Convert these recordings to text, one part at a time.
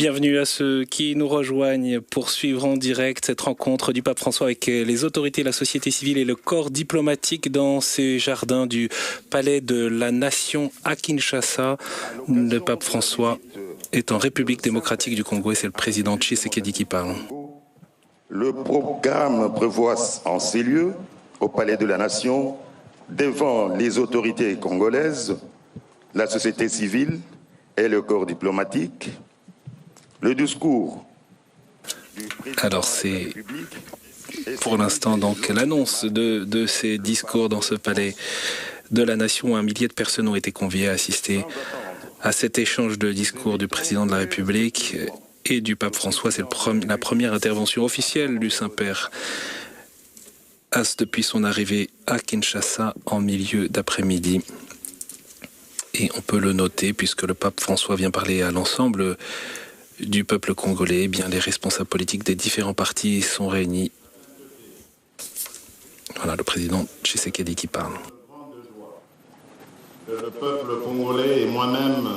Bienvenue à ceux qui nous rejoignent pour suivre en direct cette rencontre du pape François avec les autorités, la société civile et le corps diplomatique dans ces jardins du Palais de la Nation à Kinshasa. Le pape François est en République démocratique du Congo et c'est le président Tshisekedi qui parle. Le programme prévoit en ces lieux, au Palais de la Nation, devant les autorités congolaises, la société civile et le corps diplomatique, le discours du président. Alors c'est pour l'instant donc l'annonce de ces discours dans ce Palais de la Nation. Un millier de personnes ont été conviées à assister à cet échange de discours du président de la République et du pape François. C'est la première intervention officielle du Saint-Père depuis son arrivée à Kinshasa en milieu d'après-midi. Et on peut le noter puisque le pape François vient parler à l'ensemble du peuple congolais. Eh bien, les responsables politiques des différents partis sont réunis. Voilà le président Tshisekedi qui parle. Le peuple congolais et moi-même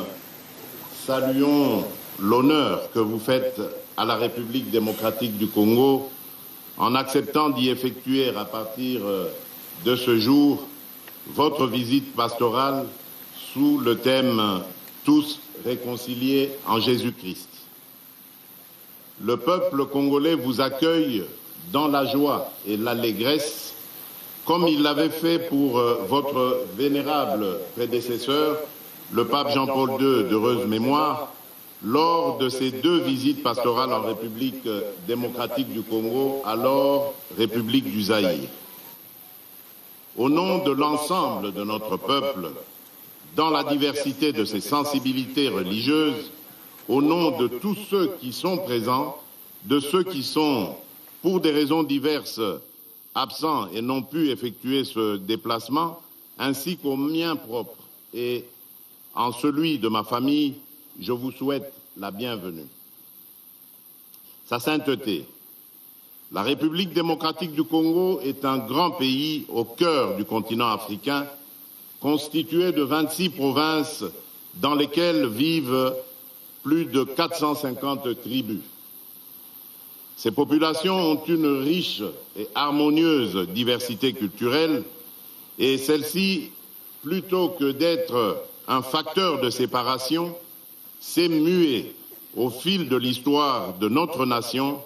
saluons l'honneur que vous faites à la République démocratique du Congo en acceptant d'y effectuer à partir de ce jour votre visite pastorale sous le thème « Tous réconciliés en Jésus-Christ ». Le peuple congolais vous accueille dans la joie et l'allégresse, comme il l'avait fait pour votre vénérable prédécesseur, le pape Jean-Paul II, d'heureuse mémoire, lors de ses 2 visites pastorales en République démocratique du Congo, alors République du Zaïre. Au nom de l'ensemble de notre peuple, dans la diversité de ses sensibilités religieuses, au nom de tous ceux qui sont présents, de ceux qui sont, pour des raisons diverses, absents et n'ont pu effectuer ce déplacement, ainsi qu'au mien propre et en celui de ma famille, je vous souhaite la bienvenue. Sa sainteté, la République démocratique du Congo est un grand pays au cœur du continent africain, constitué de 26 provinces dans lesquelles vivent plus de 450 tribus. Ces populations ont une riche et harmonieuse diversité culturelle et celle-ci, plutôt que d'être un facteur de séparation, s'est muée au fil de l'histoire de notre nation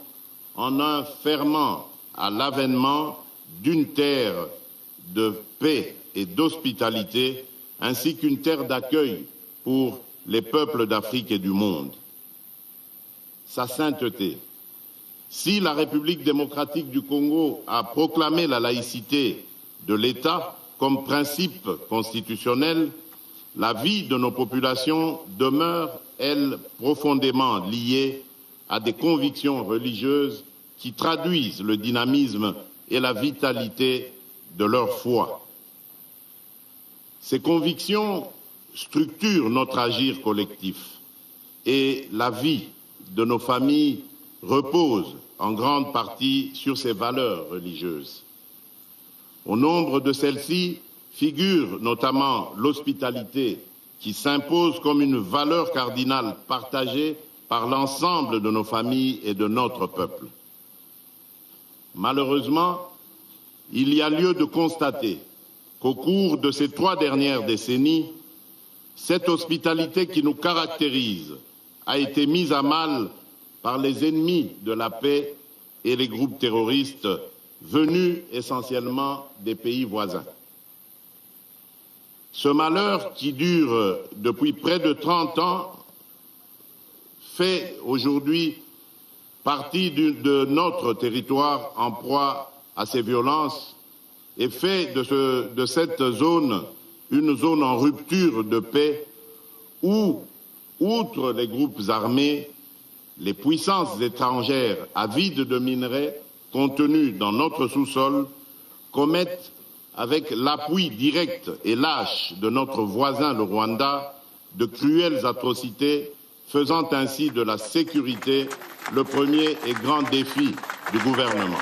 en un ferment à l'avènement d'une terre de paix et d'hospitalité, ainsi qu'une terre d'accueil pour les peuples d'Afrique et du monde. Sa sainteté. Si la République démocratique du Congo a proclamé la laïcité de l'État comme principe constitutionnel, la vie de nos populations demeure, elle, profondément liée à des convictions religieuses qui traduisent le dynamisme et la vitalité de leur foi. Ces convictions structurent notre agir collectif et la vie de nos familles repose en grande partie sur ces valeurs religieuses. Au nombre de celles-ci figure notamment l'hospitalité qui s'impose comme une valeur cardinale partagée par l'ensemble de nos familles et de notre peuple. Malheureusement, il y a lieu de constater qu'au cours de ces 3 dernières décennies, cette hospitalité qui nous caractérise a été mise à mal par les ennemis de la paix et les groupes terroristes venus essentiellement des pays voisins. Ce malheur qui dure depuis près de 30 ans fait aujourd'hui partie de notre territoire en proie à ces violences et fait de cette zone une zone en rupture de paix où, outre les groupes armés, les puissances étrangères avides de minerais contenus dans notre sous-sol commettent, avec l'appui direct et lâche de notre voisin le Rwanda, de cruelles atrocités, faisant ainsi de la sécurité le premier et grand défi du gouvernement.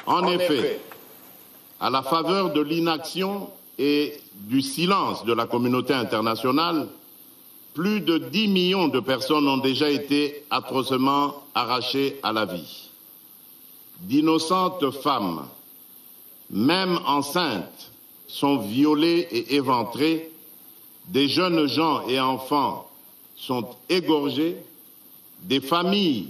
En effet, à la faveur de l'inaction et du silence de la communauté internationale, plus de 10 millions de personnes ont déjà été atrocement arrachées à la vie. D'innocentes femmes, même enceintes, sont violées et éventrées. Des jeunes gens et enfants sont égorgés. Des familles,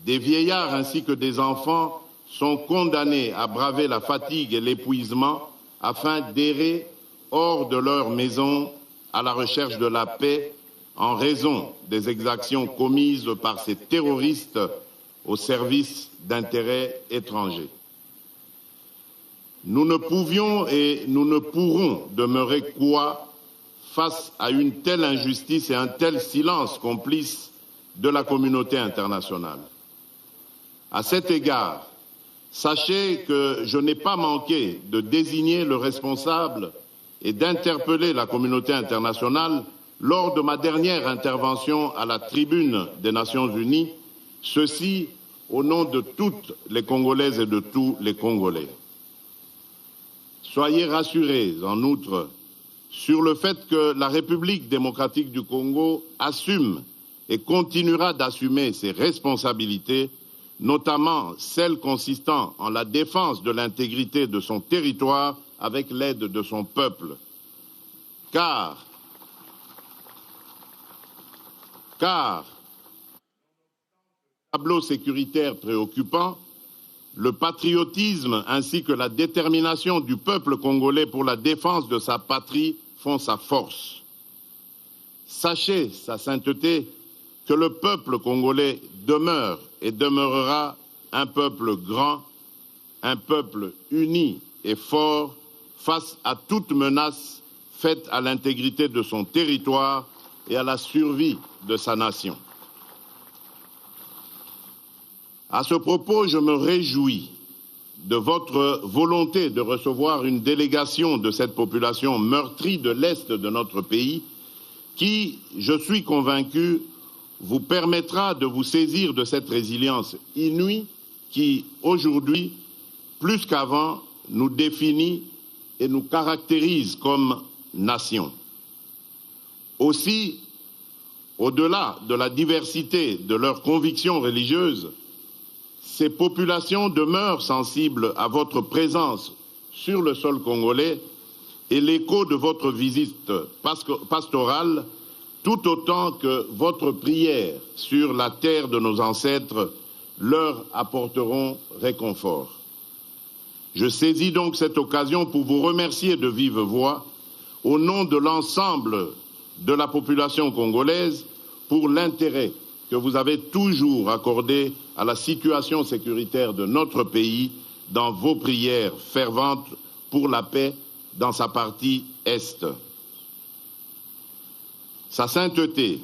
des vieillards ainsi que des enfants sont condamnés à braver la fatigue et l'épuisement afin d'errer hors de leur maison à la recherche de la paix en raison des exactions commises par ces terroristes au service d'intérêts étrangers. Nous ne pouvions et nous ne pourrons demeurer cois face à une telle injustice et un tel silence complice de la communauté internationale. À cet égard, sachez que je n'ai pas manqué de désigner le responsable et d'interpeller la communauté internationale lors de ma dernière intervention à la tribune des Nations Unies, ceci au nom de toutes les Congolaises et de tous les Congolais. Soyez rassurés, en outre, sur le fait que la République démocratique du Congo assume et continuera d'assumer ses responsabilités, notamment celles consistant en la défense de l'intégrité de son territoire avec l'aide de son peuple. Car tableau sécuritaire préoccupant, le patriotisme ainsi que la détermination du peuple congolais pour la défense de sa patrie font sa force. Sachez, sa sainteté, que le peuple congolais demeure et demeurera un peuple grand, un peuple uni et fort face à toute menace faite à l'intégrité de son territoire et à la survie de sa nation. À ce propos, je me réjouis de votre volonté de recevoir une délégation de cette population meurtrie de l'Est de notre pays qui, je suis convaincu, vous permettra de vous saisir de cette résilience inouïe qui, aujourd'hui, plus qu'avant, nous définit et nous caractérise comme nation. Aussi, au-delà de la diversité de leurs convictions religieuses, ces populations demeurent sensibles à votre présence sur le sol congolais et l'écho de votre visite pastorale, tout autant que votre prière sur la terre de nos ancêtres leur apporteront réconfort. Je saisis donc cette occasion pour vous remercier de vive voix, au nom de l'ensemble de la population congolaise, pour l'intérêt que vous avez toujours accordé à la situation sécuritaire de notre pays dans vos prières ferventes pour la paix dans sa partie Est. Sa sainteté.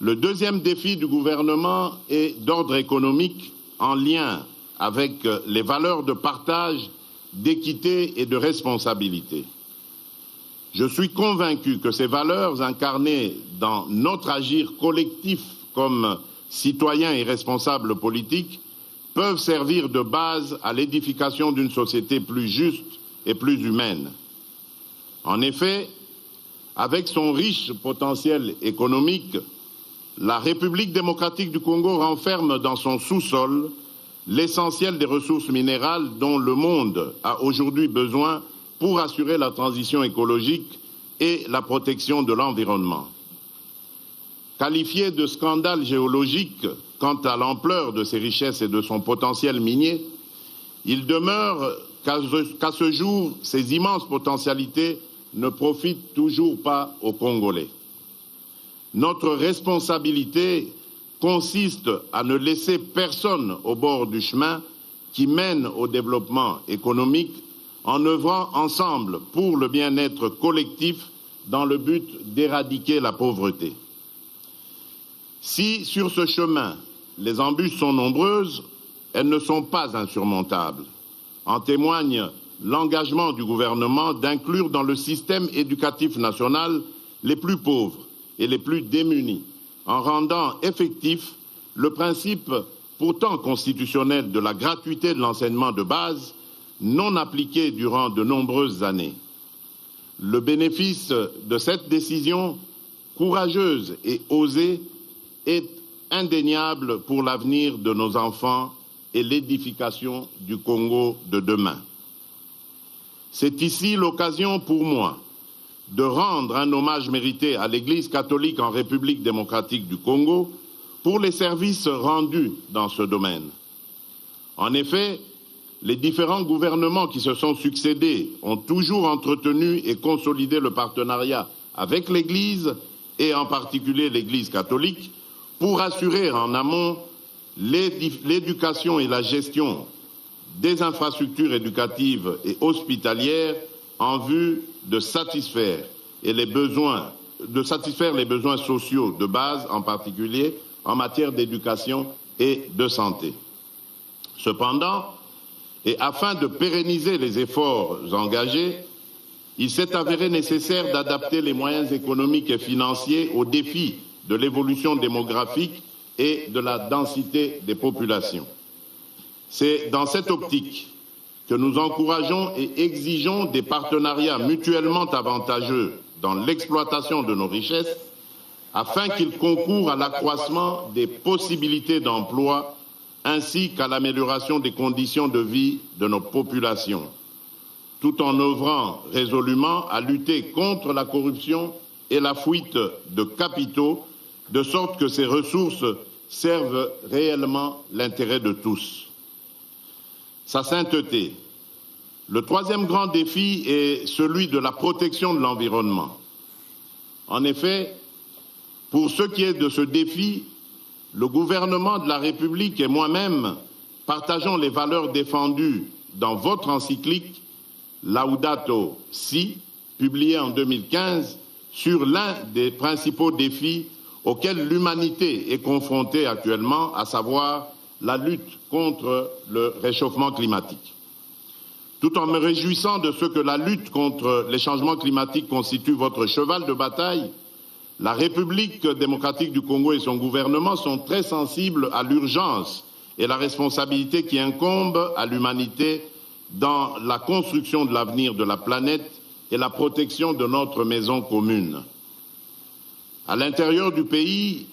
Le deuxième défi du gouvernement est d'ordre économique en lien avec les valeurs de partage, d'équité et de responsabilité. Je suis convaincu que ces valeurs incarnées dans notre agir collectif comme citoyens et responsables politiques peuvent servir de base à l'édification d'une société plus juste et plus humaine. En effet, avec son riche potentiel économique, la République démocratique du Congo renferme dans son sous-sol l'essentiel des ressources minérales dont le monde a aujourd'hui besoin pour assurer la transition écologique et la protection de l'environnement. Qualifié de scandale géologique quant à l'ampleur de ses richesses et de son potentiel minier, il demeure qu'à ce jour, ces immenses potentialités ne profitent toujours pas aux Congolais. Notre responsabilité consiste à ne laisser personne au bord du chemin qui mène au développement économique en œuvrant ensemble pour le bien-être collectif dans le but d'éradiquer la pauvreté. Si sur ce chemin, les embûches sont nombreuses, elles ne sont pas insurmontables. En témoigne l'engagement du gouvernement d'inclure dans le système éducatif national les plus pauvres et les plus démunis, en rendant effectif le principe pourtant constitutionnel de la gratuité de l'enseignement de base, non appliqué durant de nombreuses années. Le bénéfice de cette décision courageuse et osée est indéniable pour l'avenir de nos enfants et l'édification du Congo de demain. C'est ici l'occasion pour moi de rendre un hommage mérité à l'Église catholique en République démocratique du Congo pour les services rendus dans ce domaine. En effet, les différents gouvernements qui se sont succédés ont toujours entretenu et consolidé le partenariat avec l'Église, et en particulier l'Église catholique, pour assurer en amont l'éducation et la gestion des infrastructures éducatives et hospitalières en vue de satisfaire les besoins sociaux de base, en particulier en matière d'éducation et de santé. Cependant, et afin de pérenniser les efforts engagés, il s'est avéré nécessaire d'adapter les moyens économiques et financiers aux défis de l'évolution démographique et de la densité des populations. C'est dans cette optique que nous encourageons et exigeons des partenariats mutuellement avantageux dans l'exploitation de nos richesses afin qu'ils concourent à l'accroissement des possibilités d'emploi ainsi qu'à l'amélioration des conditions de vie de nos populations, tout en œuvrant résolument à lutter contre la corruption et la fuite de capitaux, de sorte que ces ressources servent réellement l'intérêt de tous. Sa sainteté. Le troisième grand défi est celui de la protection de l'environnement. En effet, pour ce qui est de ce défi, le gouvernement de la République et moi-même partageons les valeurs défendues dans votre encyclique Laudato Si, publiée en 2015, sur l'un des principaux défis auxquels l'humanité est confrontée actuellement, à savoir la lutte contre le réchauffement climatique. Tout en me réjouissant de ce que la lutte contre les changements climatiques constitue votre cheval de bataille, la République démocratique du Congo et son gouvernement sont très sensibles à l'urgence et la responsabilité qui incombe à l'humanité dans la construction de l'avenir de la planète et la protection de notre maison commune. À l'intérieur du pays,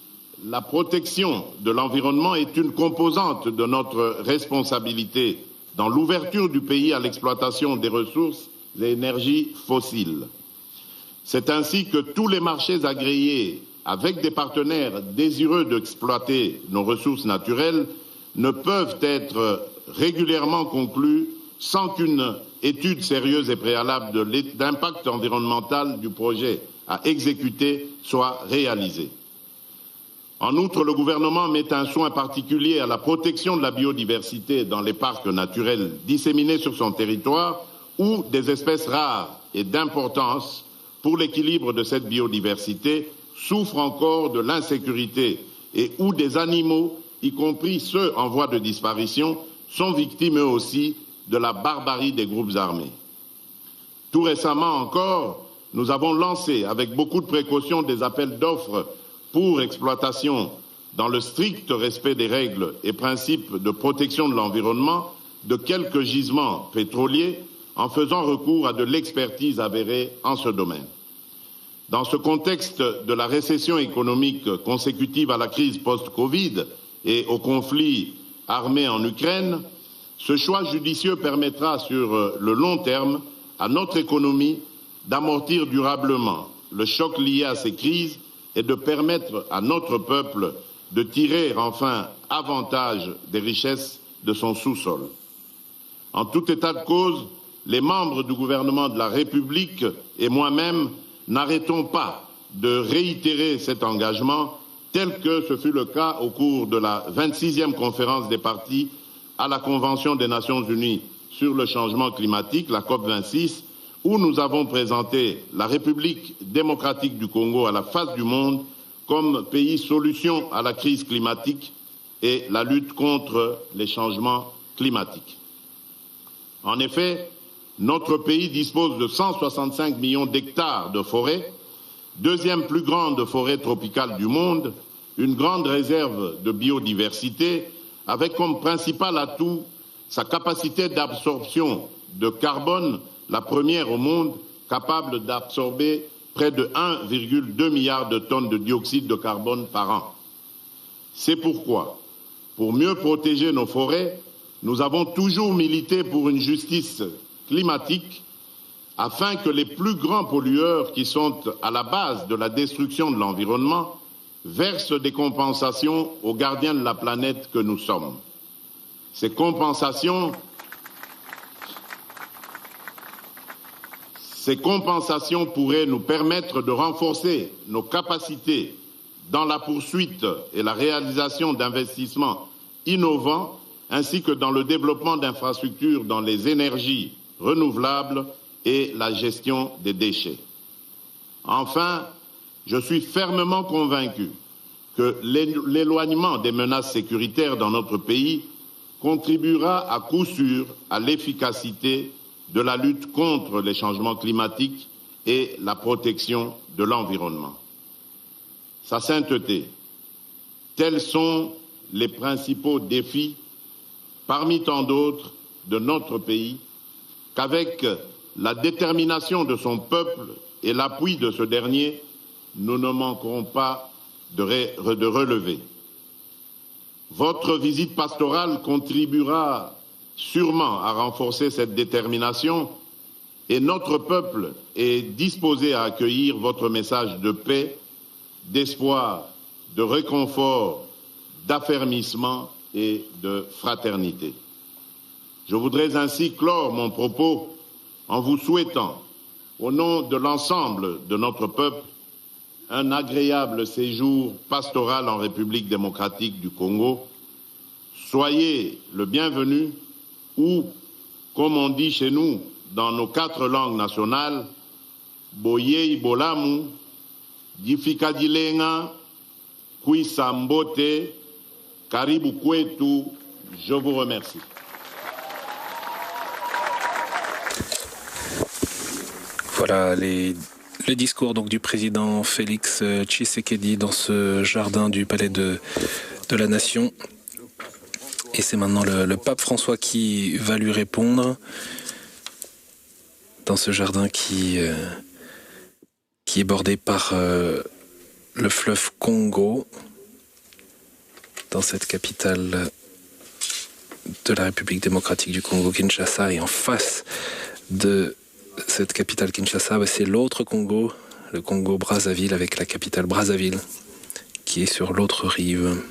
la protection de l'environnement est une composante de notre responsabilité dans l'ouverture du pays à l'exploitation des ressources et énergies fossiles. C'est ainsi que tous les marchés agréés avec des partenaires désireux d'exploiter nos ressources naturelles ne peuvent être régulièrement conclus sans qu'une étude sérieuse et préalable d'impact environnemental du projet à exécuter soit réalisée. En outre, le gouvernement met un soin particulier à la protection de la biodiversité dans les parcs naturels disséminés sur son territoire où des espèces rares et d'importance pour l'équilibre de cette biodiversité souffrent encore de l'insécurité et où des animaux, y compris ceux en voie de disparition, sont victimes eux aussi de la barbarie des groupes armés. Tout récemment encore, nous avons lancé avec beaucoup de précautions des appels d'offres pour exploitation dans le strict respect des règles et principes de protection de l'environnement de quelques gisements pétroliers en faisant recours à de l'expertise avérée en ce domaine. Dans ce contexte de la récession économique consécutive à la crise post-Covid et au conflit armé en Ukraine, ce choix judicieux permettra sur le long terme à notre économie d'amortir durablement le choc lié à ces crises et de permettre à notre peuple de tirer enfin avantage des richesses de son sous-sol. En tout état de cause, les membres du gouvernement de la République et moi-même n'arrêtons pas de réitérer cet engagement tel que ce fut le cas au cours de la 26e conférence des partis à la Convention des Nations Unies sur le changement climatique, la COP26, où nous avons présenté la République démocratique du Congo à la face du monde comme pays solution à la crise climatique et la lutte contre les changements climatiques. En effet, notre pays dispose de 165 millions d'hectares de forêt, deuxième plus grande forêt tropicale du monde, une grande réserve de biodiversité, avec comme principal atout sa capacité d'absorption de carbone, la première au monde, capable d'absorber près de 1,2 milliard de tonnes de dioxyde de carbone par an. C'est pourquoi, pour mieux protéger nos forêts, nous avons toujours milité pour une justice climatique afin que les plus grands pollueurs qui sont à la base de la destruction de l'environnement versent des compensations aux gardiens de la planète que nous sommes. Ces compensations pourraient nous permettre de renforcer nos capacités dans la poursuite et la réalisation d'investissements innovants ainsi que dans le développement d'infrastructures dans les énergies renouvelables et la gestion des déchets. Enfin, je suis fermement convaincu que l'éloignement des menaces sécuritaires dans notre pays contribuera à coup sûr à l'efficacité de la lutte contre les changements climatiques et la protection de l'environnement. Sa sainteté, tels sont les principaux défis, parmi tant d'autres, de notre pays, qu'avec la détermination de son peuple et l'appui de ce dernier, nous ne manquerons pas de relever. Votre visite pastorale contribuera sûrement à renforcer cette détermination et notre peuple est disposé à accueillir votre message de paix, d'espoir, de réconfort, d'affermissement et de fraternité. Je voudrais ainsi clore mon propos en vous souhaitant, au nom de l'ensemble de notre peuple, un agréable séjour pastoral en République démocratique du Congo. Soyez le bienvenu ou, comme on dit chez nous dans nos 4 langues nationales, Boyei Bolamu, Difikadilenga, Kuisambote, Karibu Kwetu, je vous remercie. Voilà le discours donc du président Félix Tshisekedi dans ce jardin du Palais de la Nation. Et c'est maintenant le pape François qui va lui répondre dans ce jardin qui est bordé par le fleuve Congo, dans cette capitale de la République démocratique du Congo, Kinshasa, et en face de cette capitale Kinshasa, c'est l'autre Congo, le Congo Brazzaville, avec la capitale Brazzaville, qui est sur l'autre rive.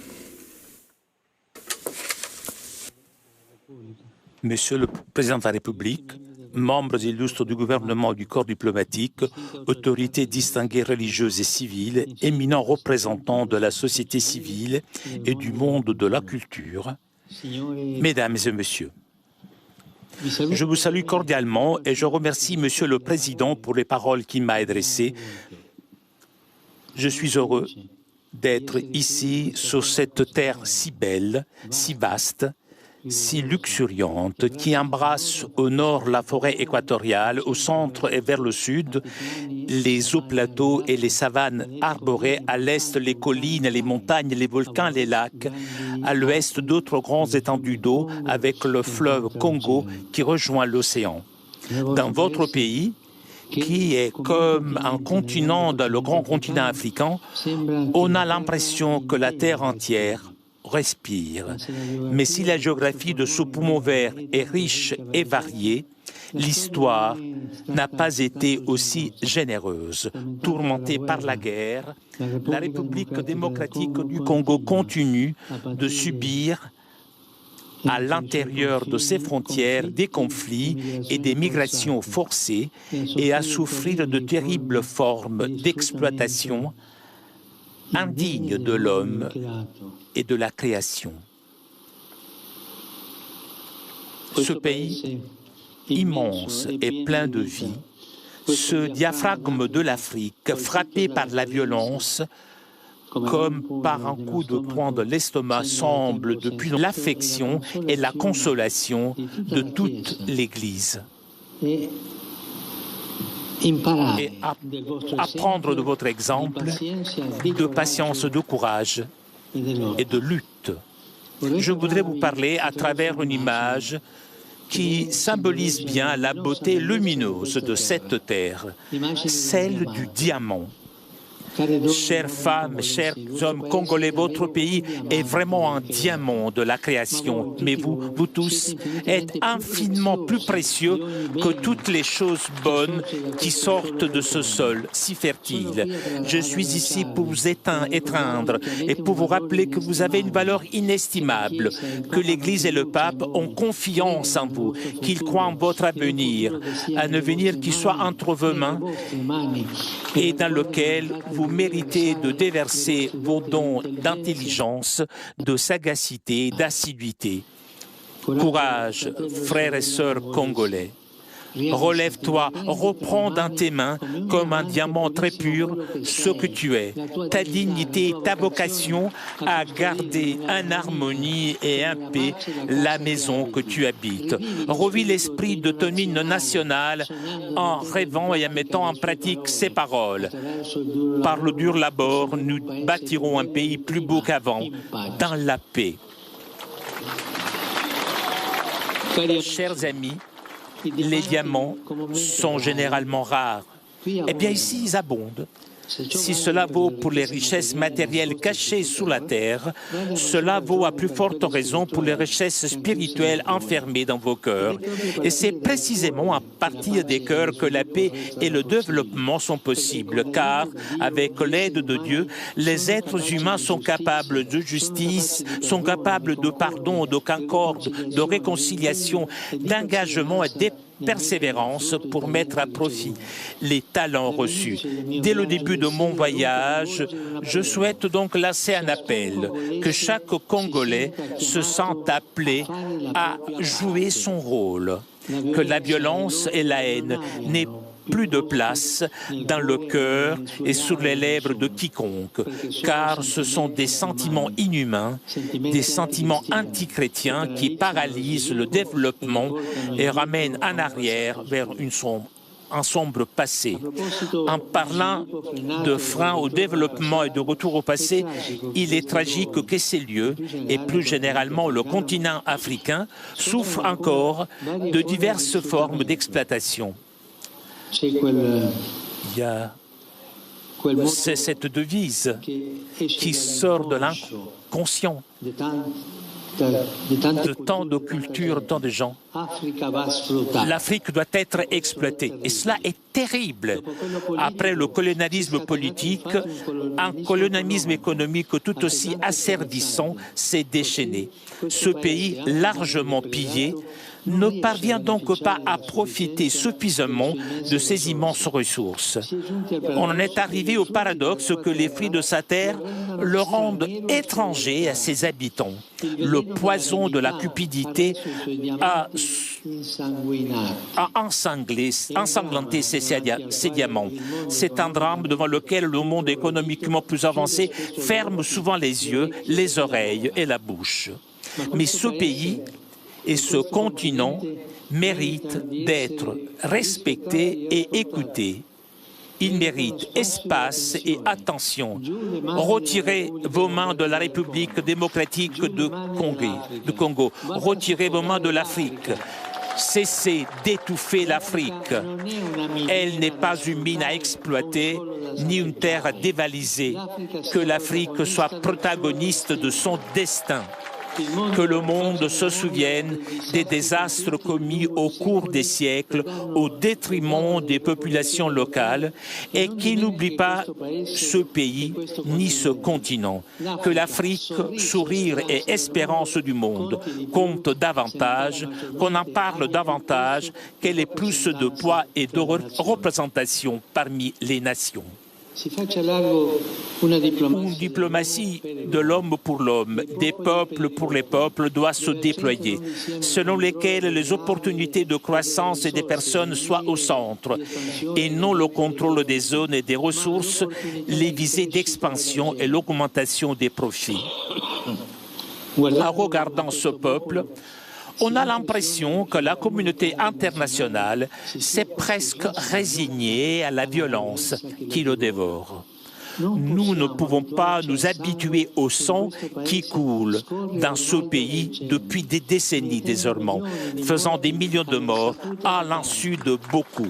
Monsieur le Président de la République, membres illustres du gouvernement et du corps diplomatique, autorités distinguées religieuses et civiles, éminents représentants de la société civile et du monde de la culture, Mesdames et Messieurs, je vous salue cordialement et je remercie Monsieur le Président pour les paroles qu'il m'a adressées. Je suis heureux d'être ici sur cette terre si belle, si vaste, si luxuriante, qui embrasse au nord la forêt équatoriale, au centre et vers le sud les hauts plateaux et les savanes arborées, à l'est les collines, les montagnes, les volcans, les lacs, à l'ouest d'autres grands étendues d'eau avec le fleuve Congo qui rejoint l'océan. Dans votre pays, qui est comme un continent dans le grand continent africain, on a l'impression que la terre entière respire. Mais si la géographie de ce poumon vert est riche et variée, l'histoire n'a pas été aussi généreuse. Tourmentée par la guerre, la République démocratique du Congo continue de subir à l'intérieur de ses frontières des conflits et des migrations forcées et à souffrir de terribles formes d'exploitation indignes de l'homme et de la création. Ce pays immense et plein de vie, ce diaphragme de l'Afrique frappé par la violence, comme par un coup de poing de l'estomac, semble depuis l'affection et la consolation de toute l'Église. Et apprendre de votre exemple de patience, de courage et de lutte. Je voudrais vous parler à travers une image qui symbolise bien la beauté lumineuse de cette terre, celle du diamant. Chères femmes, chers hommes congolais, votre pays est vraiment un diamant de la création. Mais vous tous, êtes infiniment plus précieux que toutes les choses bonnes qui sortent de ce sol si fertile. Je suis ici pour vous étreindre et pour vous rappeler que vous avez une valeur inestimable, que l'Église et le pape ont confiance en vous, qu'ils croient en votre avenir, un avenir qui soit entre vos mains et dans lequel vous méritez de déverser vos dons d'intelligence, de sagacité, d'assiduité. Courage, frères et sœurs congolais. Relève-toi, reprends dans tes mains, comme un diamant très pur, ce que tu es, ta dignité, ta vocation à garder en harmonie et en paix la maison que tu habites. Revis l'esprit de ton hymne national en rêvant et en mettant en pratique ces paroles. Par le dur labeur, nous bâtirons un pays plus beau qu'avant, dans la paix. Chers amis, les diamants sont généralement rares. Eh bien ici, ils abondent. Si cela vaut pour les richesses matérielles cachées sous la terre, cela vaut à plus forte raison pour les richesses spirituelles enfermées dans vos cœurs. Et c'est précisément à partir des cœurs que la paix et le développement sont possibles, car avec l'aide de Dieu, les êtres humains sont capables de justice, sont capables de pardon, de concorde, de réconciliation, d'engagement et de persévérance pour mettre à profit les talents reçus. Dès le début de mon voyage, je souhaite donc lancer un appel, que chaque Congolais se sente appelé à jouer son rôle, que la violence et la haine n'aient plus de place dans le cœur et sur les lèvres de quiconque, car ce sont des sentiments inhumains, des sentiments antichrétiens qui paralysent le développement et ramènent en arrière vers un sombre passé. En parlant de frein au développement et de retour au passé, il est tragique que ces lieux, et plus généralement le continent africain, souffrent encore de diverses formes d'exploitation. C'est cette devise qui sort de l'inconscient de tant de cultures, tant de gens. L'Afrique doit être exploitée. Et cela est terrible. Après le colonialisme politique, un colonialisme économique tout aussi asservissant s'est déchaîné. Ce pays, largement pillé, ne parvient donc pas à profiter suffisamment de ces immenses ressources. On en est arrivé au paradoxe que les fruits de sa terre le rendent étranger à ses habitants. Le poison de la cupidité a ensanglanté ces diamants. C'est un drame devant lequel le monde économiquement plus avancé ferme souvent les yeux, les oreilles et la bouche. Mais ce pays et ce continent méritent d'être respectés et écoutés. Ils méritent espace et attention. Retirez vos mains de la République démocratique de Congo. Retirez vos mains de l'Afrique. Cessez d'étouffer l'Afrique. Elle n'est pas une mine à exploiter, ni une terre à dévaliser. Que l'Afrique soit protagoniste de son destin. Que le monde se souvienne des désastres commis au cours des siècles au détriment des populations locales et qu'il n'oublie pas ce pays ni ce continent. Que l'Afrique, sourire et espérance du monde, compte davantage, qu'on en parle davantage, qu'elle ait plus de poids et de représentation parmi les nations. Une diplomatie de l'homme pour l'homme, des peuples pour les peuples doit se déployer, selon lesquelles les opportunités de croissance des personnes soient au centre, et non le contrôle des zones et des ressources, les visées d'expansion et l'augmentation des profits. En regardant ce peuple, on a l'impression que la communauté internationale s'est presque résignée à la violence qui le dévore. Nous ne pouvons pas nous habituer au sang qui coule dans ce pays depuis des décennies désormais, faisant des millions de morts à l'insu de beaucoup.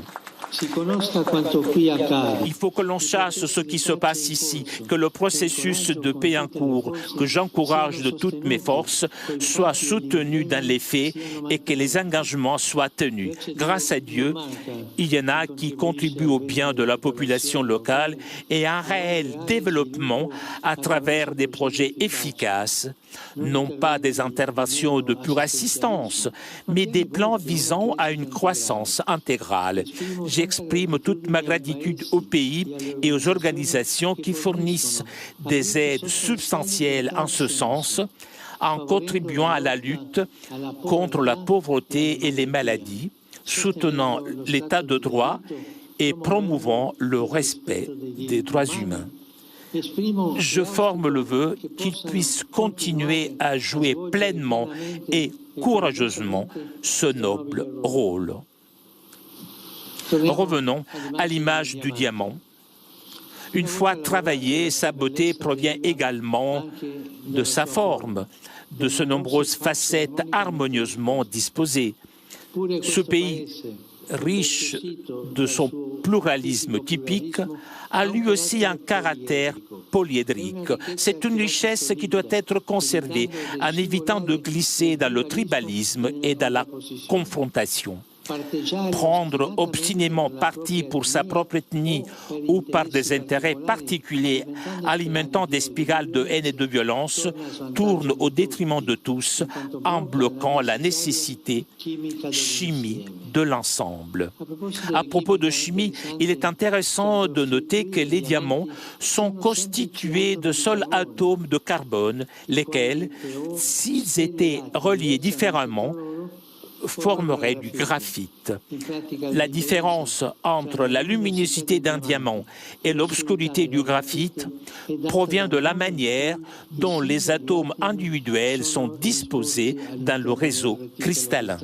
Il faut que l'on sache ce qui se passe ici, que le processus de paix en cours, que j'encourage de toutes mes forces, soit soutenu dans les faits et que les engagements soient tenus. Grâce à Dieu, il y en a qui contribuent au bien de la population locale et à un réel développement à travers des projets efficaces, non pas des interventions de pure assistance, mais des plans visant à une croissance intégrale. J'exprime toute ma gratitude au pays et aux organisations qui fournissent des aides substantielles en ce sens, en contribuant à la lutte contre la pauvreté et les maladies, soutenant l'état de droit et promouvant le respect des droits humains. Je forme le vœu qu'ils puissent continuer à jouer pleinement et courageusement ce noble rôle. Revenons à l'image du diamant. Une fois travaillée, sa beauté provient également de sa forme, de ses nombreuses facettes harmonieusement disposées. Ce pays, riche de son pluralisme typique, a lui aussi un caractère polyédrique. C'est une richesse qui doit être conservée en évitant de glisser dans le tribalisme et dans la confrontation. Prendre obstinément parti pour sa propre ethnie ou par des intérêts particuliers alimentant des spirales de haine et de violence tourne au détriment de tous en bloquant la nécessité chimie de l'ensemble. À propos de chimie, il est intéressant de noter que les diamants sont constitués de seuls atomes de carbone, lesquels, s'ils étaient reliés différemment, formerait du graphite. La différence entre la luminosité d'un diamant et l'obscurité du graphite provient de la manière dont les atomes individuels sont disposés dans le réseau cristallin.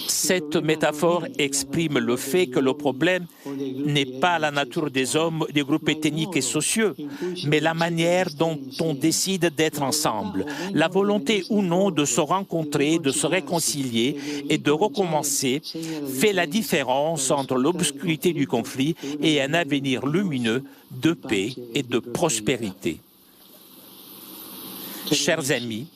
Cette métaphore exprime le fait que le problème n'est pas la nature des hommes, des groupes ethniques et sociaux, mais la manière dont on décide d'être ensemble, la volonté ou non de se rencontrer, de se réconcilier et de recommencer fait la différence entre l'obscurité du conflit et un avenir lumineux de paix et de prospérité. Chers amis,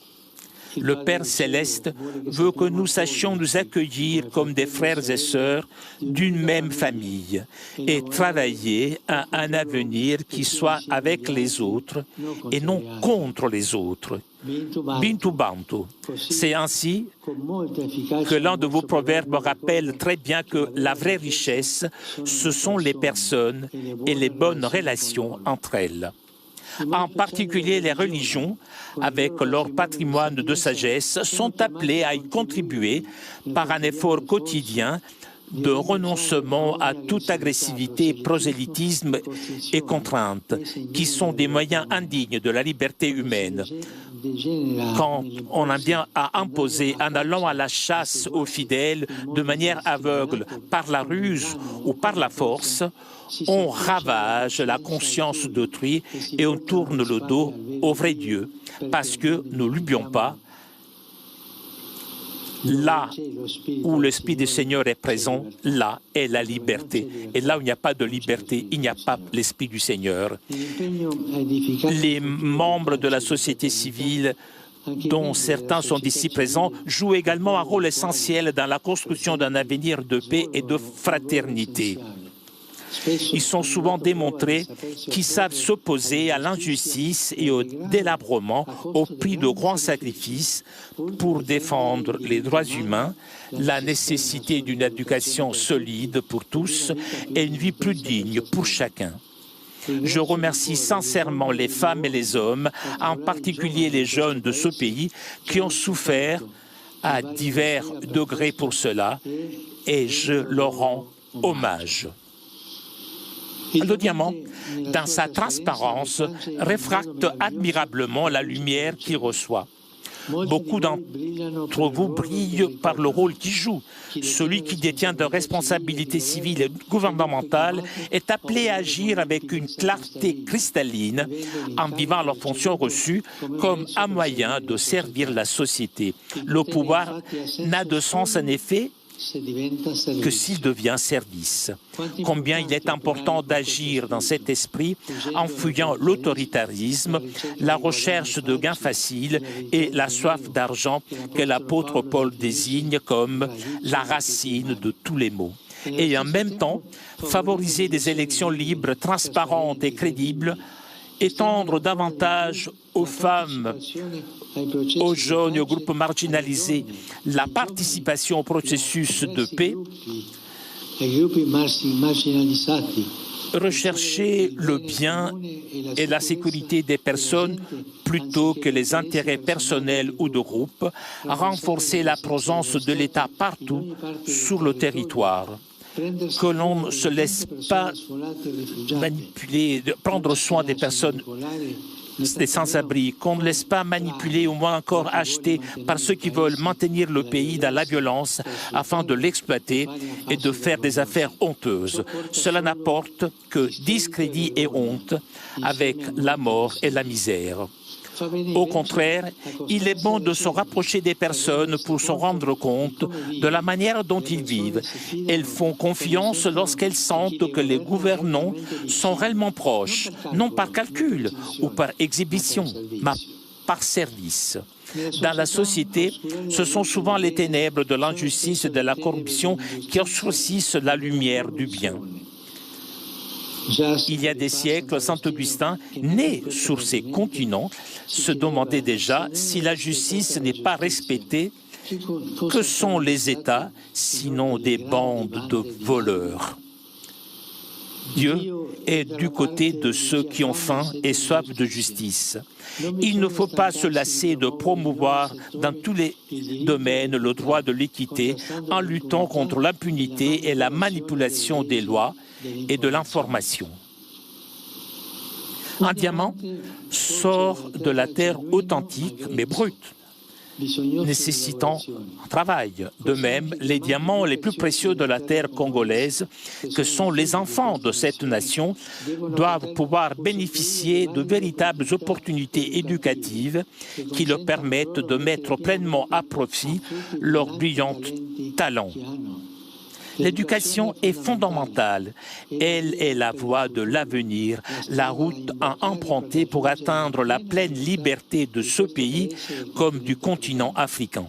le Père Céleste veut que nous sachions nous accueillir comme des frères et sœurs d'une même famille et travailler à un avenir qui soit avec les autres et non contre les autres. Bintu Bantu. C'est ainsi que l'un de vos proverbes rappelle très bien que la vraie richesse, ce sont les personnes et les bonnes relations entre elles. En particulier, les religions, avec leur patrimoine de sagesse, sont appelées à y contribuer par un effort quotidien de renoncement à toute agressivité, prosélytisme et contrainte, qui sont des moyens indignes de la liberté humaine. Quand on en vient à imposer en allant à la chasse aux fidèles de manière aveugle, par la ruse ou par la force, on ravage la conscience d'autrui et on tourne le dos au vrai Dieu, parce que, ne l'oublions pas, là où l'Esprit du Seigneur est présent, là est la liberté. Et là où il n'y a pas de liberté, il n'y a pas l'Esprit du Seigneur. Les membres de la société civile, dont certains sont ici présents, jouent également un rôle essentiel dans la construction d'un avenir de paix et de fraternité. Ils sont souvent démontrés qu'ils savent s'opposer à l'injustice et au délabrement au prix de grands sacrifices pour défendre les droits humains, la nécessité d'une éducation solide pour tous et une vie plus digne pour chacun. Je remercie sincèrement les femmes et les hommes, en particulier les jeunes de ce pays, qui ont souffert à divers degrés pour cela, et je leur rends hommage. Le diamant, dans sa transparence, réfracte admirablement la lumière qu'il reçoit. Beaucoup d'entre vous brillent par le rôle qu'ils jouent. Celui qui détient de responsabilités civiles et gouvernementales est appelé à agir avec une clarté cristalline en vivant leurs fonctions reçues comme un moyen de servir la société. Le pouvoir n'a de sens en effet que s'il devient service. Combien il est important d'agir dans cet esprit en fuyant l'autoritarisme, la recherche de gains faciles et la soif d'argent que l'apôtre Paul désigne comme la racine de tous les maux. Et en même temps, favoriser des élections libres, transparentes et crédibles, étendre davantage aux femmes, aux jeunes et aux groupes marginalisés la participation au processus de paix, rechercher le bien et la sécurité des personnes plutôt que les intérêts personnels ou de groupes, renforcer la présence de l'État partout sur le territoire. Que l'on ne se laisse pas manipuler, prendre soin des personnes des sans-abri, qu'on ne laisse pas manipuler ou moins encore acheter par ceux qui veulent maintenir le pays dans la violence afin de l'exploiter et de faire des affaires honteuses. Cela n'apporte que discrédit et honte avec la mort et la misère. Au contraire, il est bon de se rapprocher des personnes pour se rendre compte de la manière dont ils vivent. Elles font confiance lorsqu'elles sentent que les gouvernants sont réellement proches, non par calcul ou par exhibition, mais par service. Dans la société, ce sont souvent les ténèbres de l'injustice et de la corruption qui obscurcissent la lumière du bien. Il y a des siècles, Saint Augustin, né sur ces continents, se demandait déjà si la justice n'est pas respectée, que sont les États, sinon des bandes de voleurs? Dieu est du côté de ceux qui ont faim et soif de justice. Il ne faut pas se lasser de promouvoir dans tous les domaines le droit de l'équité en luttant contre l'impunité et la manipulation des lois et de l'information. Un diamant sort de la terre authentique mais brute, nécessitant un travail. De même, les diamants les plus précieux de la terre congolaise, que sont les enfants de cette nation, doivent pouvoir bénéficier de véritables opportunités éducatives qui leur permettent de mettre pleinement à profit leurs brillants talents. L'éducation est fondamentale. Elle est la voie de l'avenir, la route à emprunter pour atteindre la pleine liberté de ce pays comme du continent africain.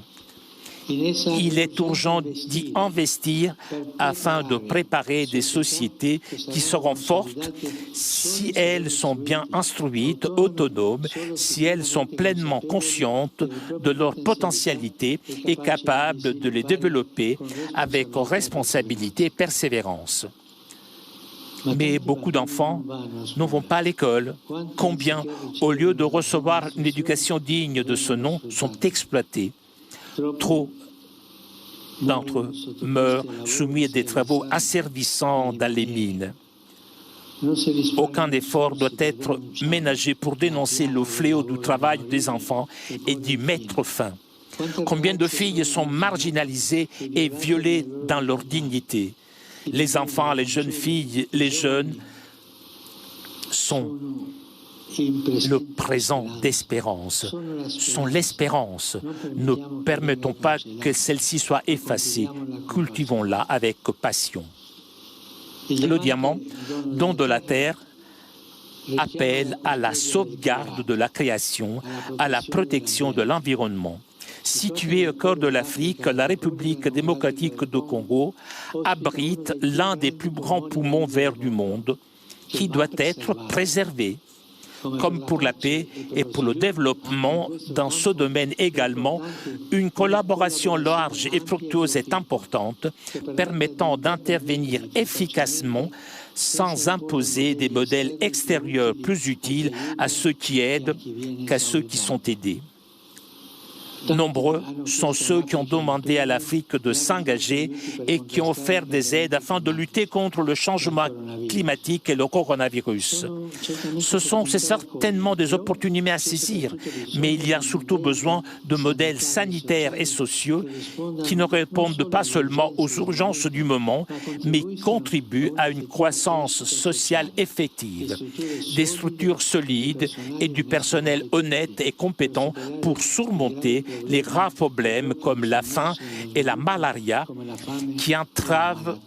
Il est urgent d'y investir afin de préparer des sociétés qui seront fortes si elles sont bien instruites, autonomes, si elles sont pleinement conscientes de leur potentialité et capables de les développer avec responsabilité et persévérance. Mais beaucoup d'enfants ne vont pas à l'école. Combien, au lieu de recevoir une éducation digne de ce nom, sont exploités? Trop d'entre eux meurent soumis à des travaux asservissants dans les mines. Aucun effort doit être ménagé pour dénoncer le fléau du travail des enfants et d'y mettre fin. Combien de filles sont marginalisées et violées dans leur dignité? Les enfants, les jeunes filles, les jeunes sont le présent d'espérance, sont l'espérance. Ne permettons pas que celle-ci soit effacée. Cultivons-la avec passion. Le diamant, don de la terre, appelle à la sauvegarde de la création, à la protection de l'environnement. Située au cœur de l'Afrique, la République démocratique du Congo abrite l'un des plus grands poumons verts du monde qui doit être préservé. Comme pour la paix et pour le développement dans ce domaine également, une collaboration large et fructueuse est importante, permettant d'intervenir efficacement sans imposer des modèles extérieurs plus utiles à ceux qui aident qu'à ceux qui sont aidés. Nombreux sont ceux qui ont demandé à l'Afrique de s'engager et qui ont offert des aides afin de lutter contre le changement climatique et le coronavirus. C'est certainement des opportunités à saisir, mais il y a surtout besoin de modèles sanitaires et sociaux qui ne répondent pas seulement aux urgences du moment, mais contribuent à une croissance sociale effective, des structures solides et du personnel honnête et compétent pour surmonter les graves problèmes comme la faim et la malaria qui entravent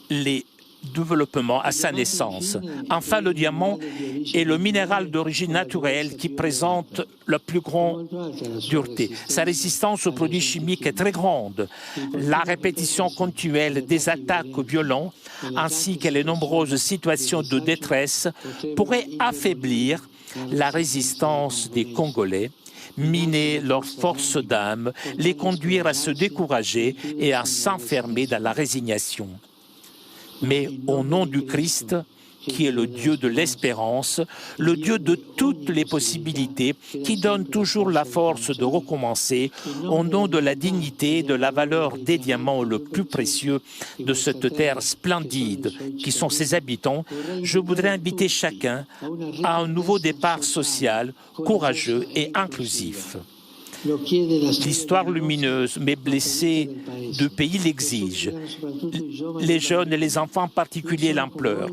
les développement à sa naissance. Enfin, le diamant est le minéral d'origine naturelle qui présente la plus grande dureté. Sa résistance aux produits chimiques est très grande. La répétition continuelle des attaques violentes ainsi que les nombreuses situations de détresse pourraient affaiblir la résistance des Congolais, miner leur force d'âme, les conduire à se décourager et à s'enfermer dans la résignation. Mais au nom du Christ, qui est le Dieu de l'espérance, le Dieu de toutes les possibilités, qui donne toujours la force de recommencer, au nom de la dignité et de la valeur des diamants le plus précieux de cette terre splendide qui sont ses habitants, je voudrais inviter chacun à un nouveau départ social, courageux et inclusif. L'histoire lumineuse, mais blessée du pays l'exige. Les jeunes et les enfants en particulier l'implorent.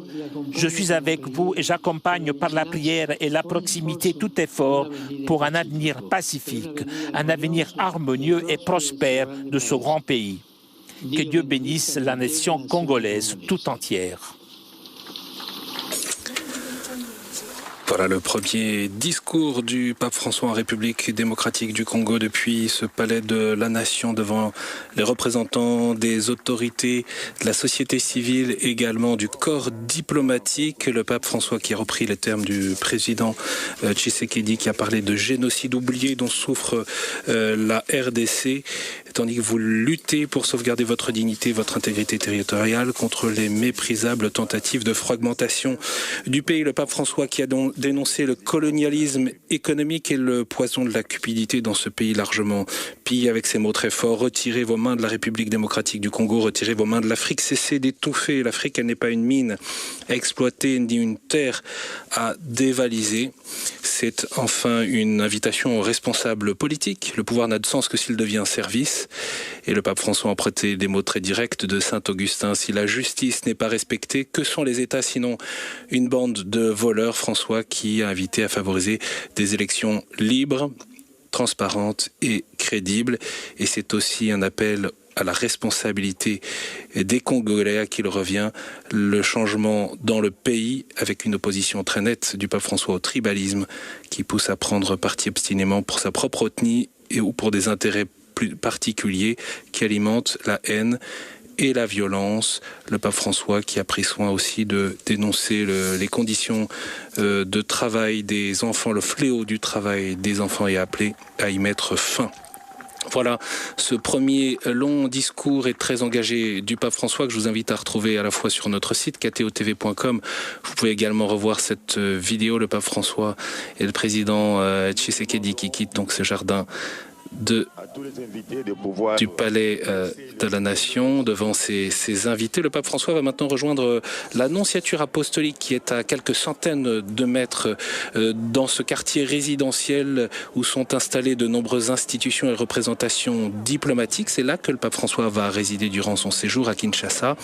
Je suis avec vous et j'accompagne par la prière et la proximité tout effort pour un avenir pacifique, un avenir harmonieux et prospère de ce grand pays. Que Dieu bénisse la nation congolaise tout entière. Voilà le premier discours du pape François en République démocratique du Congo depuis ce palais de la Nation devant les représentants des autorités, de la société civile, également du corps diplomatique. Le pape François qui a repris les termes du président Tshisekedi qui a parlé de génocide oublié dont souffre la RDC, tandis que vous luttez pour sauvegarder votre dignité, votre intégrité territoriale contre les méprisables tentatives de fragmentation du pays. Le pape François qui a donc dénoncé le colonialisme économique et le poison de la cupidité dans ce pays largement pillé avec ces mots très forts. Retirez vos mains de la République démocratique du Congo, retirez vos mains de l'Afrique, cessez d'étouffer. L'Afrique, elle n'est pas une mine à exploiter, ni une terre à dévaliser. C'est enfin une invitation aux responsables politiques. Le pouvoir n'a de sens que s'il devient un service. Et le pape François a emprunté des mots très directs de saint Augustin. Si la justice n'est pas respectée, que sont les États sinon une bande de voleurs? François qui a invité à favoriser des élections libres, transparentes et crédibles. Et c'est aussi un appel à la responsabilité des Congolais à qui il revient, le changement dans le pays avec une opposition très nette du pape François au tribalisme qui pousse à prendre parti obstinément pour sa propre ethnie ou pour des intérêts plus particuliers qui alimentent la haine et la violence. Le pape François qui a pris soin aussi de dénoncer les conditions de travail des enfants, le fléau du travail des enfants et a appelé à y mettre fin. Voilà ce premier long discours et très engagé du pape François que je vous invite à retrouver à la fois sur notre site ktotv.com. Vous pouvez également revoir cette vidéo, le pape François et le président Tshisekedi qui quitte donc ce jardin du palais de la Nation devant ses invités. Le pape François va maintenant rejoindre l'annonciature apostolique qui est à quelques centaines de mètres dans ce quartier résidentiel où sont installées de nombreuses institutions et représentations diplomatiques. C'est là que le pape François va résider durant son séjour à Kinshasa.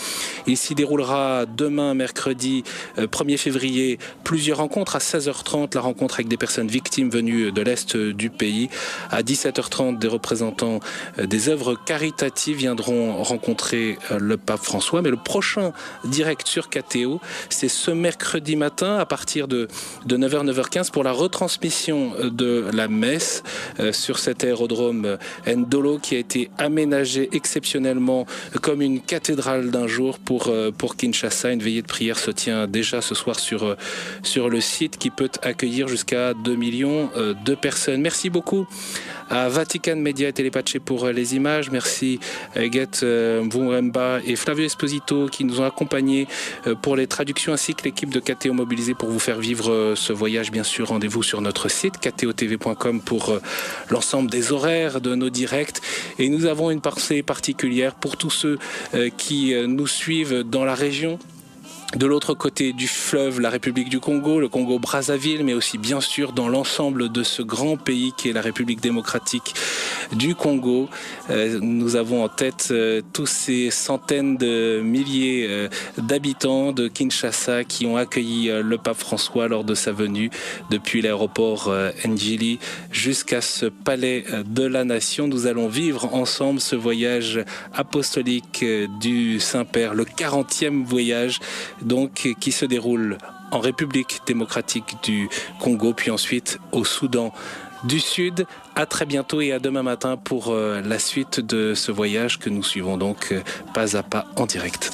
Il s'y déroulera demain, mercredi 1er février, plusieurs rencontres. À 16h30, la rencontre avec des personnes victimes venues de l'Est du pays. À 17h30, des représentants des œuvres caritatives viendront rencontrer le pape François. Mais le prochain direct sur KTO, c'est ce mercredi matin à partir de 9h, 9h15 pour la retransmission de la messe sur cet aérodrome Ndolo qui a été aménagé exceptionnellement comme une cathédrale d'un jour pour Kinshasa. Une veillée de prière se tient déjà ce soir sur le site qui peut accueillir jusqu'à 2 millions de personnes. Merci beaucoup à Vatican Media et Télépaché pour les images. Merci Guette Mvumba et Flavio Esposito qui nous ont accompagnés pour les traductions ainsi que l'équipe de KTO mobilisée pour vous faire vivre ce voyage. Bien sûr, rendez-vous sur notre site ktotv.com pour l'ensemble des horaires de nos directs. Et nous avons une pensée particulière pour tous ceux qui nous suivent dans la région. De l'autre côté du fleuve, la République du Congo, le Congo-Brazzaville, mais aussi bien sûr dans l'ensemble de ce grand pays qui est la République démocratique du Congo. Nous avons en tête tous ces centaines de milliers d'habitants de Kinshasa qui ont accueilli le pape François lors de sa venue depuis l'aéroport Njili jusqu'à ce palais de la Nation. Nous allons vivre ensemble ce voyage apostolique du Saint-Père, le 40e voyage donc qui se déroule en République démocratique du Congo, puis ensuite au Soudan du Sud. À très bientôt et à demain matin pour la suite de ce voyage que nous suivons donc pas à pas en direct.